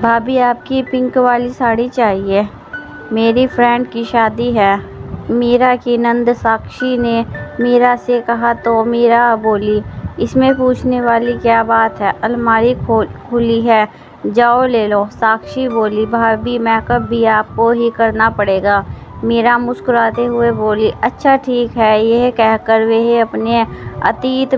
भाभी आपकी पिंक वाली साड़ी चाहिए, मेरी फ्रेंड की शादी है। मीरा की नंद साक्षी ने मीरा से कहा तो मीरा बोली, इसमें पूछने वाली क्या बात है, अलमारी खुली है, जाओ ले लो। साक्षी बोली, भाभी मेकअप भी आपको ही करना पड़ेगा। मीरा मुस्कुराते हुए बोली, अच्छा ठीक है। यह कहकर वह अपने अतीत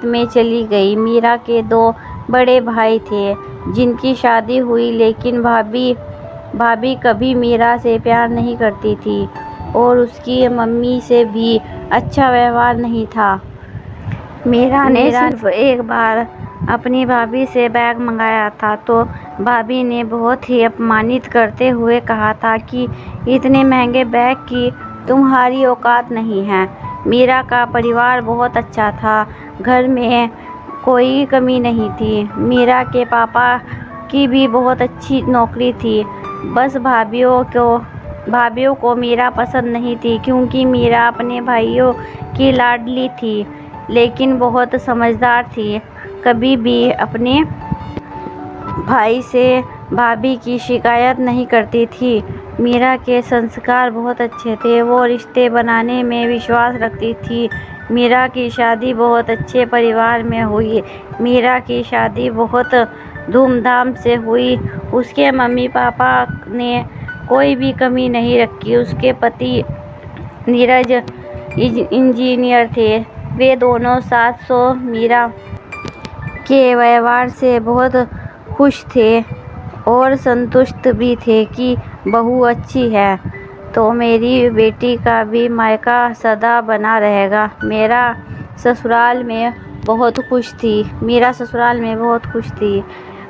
में चली गई। मीरा के 2 बड़े भाई थे जिनकी शादी हुई, लेकिन भाभी कभी मीरा से प्यार नहीं करती थी और उसकी मम्मी से भी अच्छा व्यवहार नहीं था। मीरा ने सिर्फ एक बार अपनी भाभी से बैग मंगाया था तो भाभी ने बहुत ही अपमानित करते हुए कहा था कि इतने महंगे बैग की तुम्हारी औकात नहीं है। मीरा का परिवार बहुत अच्छा था, घर में कोई कमी नहीं थी। मीरा के पापा की भी बहुत अच्छी नौकरी थी। बस भाभीियों को मीरा पसंद नहीं थी क्योंकि मीरा अपने भाइयों की लाडली थी, लेकिन बहुत समझदार थी। कभी भी अपने भाई से भाभी की शिकायत नहीं करती थी। मीरा के संस्कार बहुत अच्छे थे, वो रिश्ते बनाने में विश्वास रखती थी। मीरा की शादी बहुत अच्छे परिवार में हुई। मीरा की शादी बहुत धूमधाम से हुई। उसके मम्मी पापा ने कोई भी कमी नहीं रखी। उसके पति नीरज इंजीनियर थे। वे दोनों सास और मीरा के व्यवहार से बहुत खुश थे और संतुष्ट भी थे कि बहू अच्छी है तो मेरी बेटी का भी मायका सदा बना रहेगा। मीरा ससुराल में बहुत खुश थी।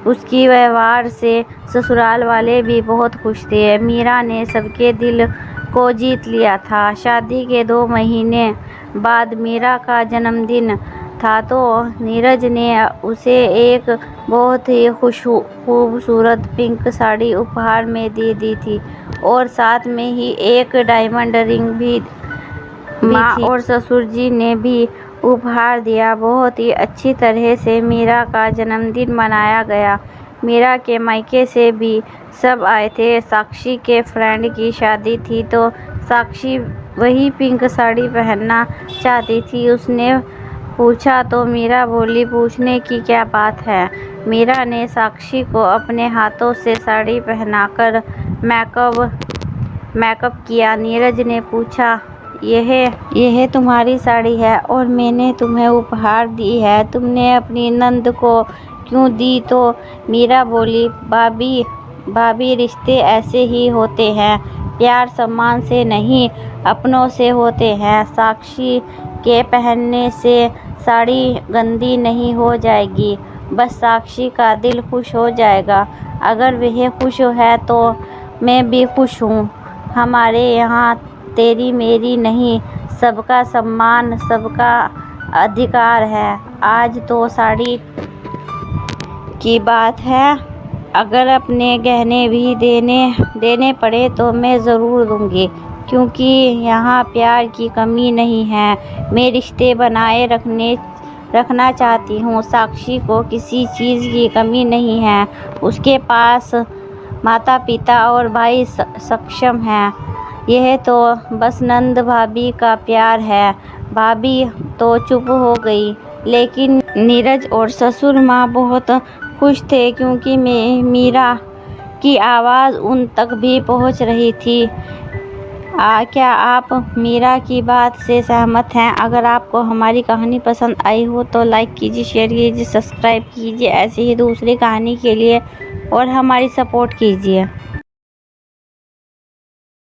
उसकी व्यवहार से ससुराल वाले भी बहुत खुश थे। मीरा ने सबके दिल को जीत लिया था। शादी के 2 महीने बाद मीरा का जन्मदिन था तो नीरज ने उसे एक बहुत ही खूबसूरत पिंक साड़ी उपहार में दे दी थी और साथ में ही एक डायमंड रिंग भी माँ और ससुर जी ने भी उपहार दिया। बहुत ही अच्छी तरह से मीरा का जन्मदिन मनाया गया। मीरा के मायके से भी सब आए थे। साक्षी के फ्रेंड की शादी थी तो साक्षी वही पिंक साड़ी पहनना चाहती थी। उसने पूछा तो मीरा बोली, पूछने की क्या बात है। मीरा ने साक्षी को अपने हाथों से साड़ी पहनाकर मेकअप किया। नीरज ने पूछा, यह तुम्हारी साड़ी है और मैंने तुम्हें उपहार दी है, तुमने अपनी नंद को क्यों दी। तो मीरा बोली, भाभी रिश्ते ऐसे ही होते हैं, प्यार सम्मान से नहीं अपनों से होते हैं। साक्षी के पहनने से साड़ी गंदी नहीं हो जाएगी, बस साक्षी का दिल खुश हो जाएगा। अगर वह खुश है तो मैं भी खुश हूँ। हमारे यहाँ तेरी मेरी नहीं, सबका सम्मान, सबका अधिकार है। आज तो साड़ी की बात है, अगर अपने गहने भी देने पड़े तो मैं ज़रूर दूँगी, क्योंकि यहाँ प्यार की कमी नहीं है। मैं रिश्ते बनाए रखना चाहती हूँ। साक्षी को किसी चीज़ की कमी नहीं है। उसके पास माता पिता और भाई सक्षम हैं। यह तो बस नंद भाभी का प्यार है। भाभी तो चुप हो गई, लेकिन नीरज और ससुर माँ बहुत खुश थे क्योंकि मीरा की आवाज़ उन तक भी पहुँच रही थी। क्या आप मीरा की बात से सहमत हैं? अगर आपको हमारी कहानी पसंद आई हो तो लाइक कीजिए, शेयर कीजिए, सब्सक्राइब कीजिए ऐसी ही दूसरी कहानी के लिए और हमारी सपोर्ट कीजिए।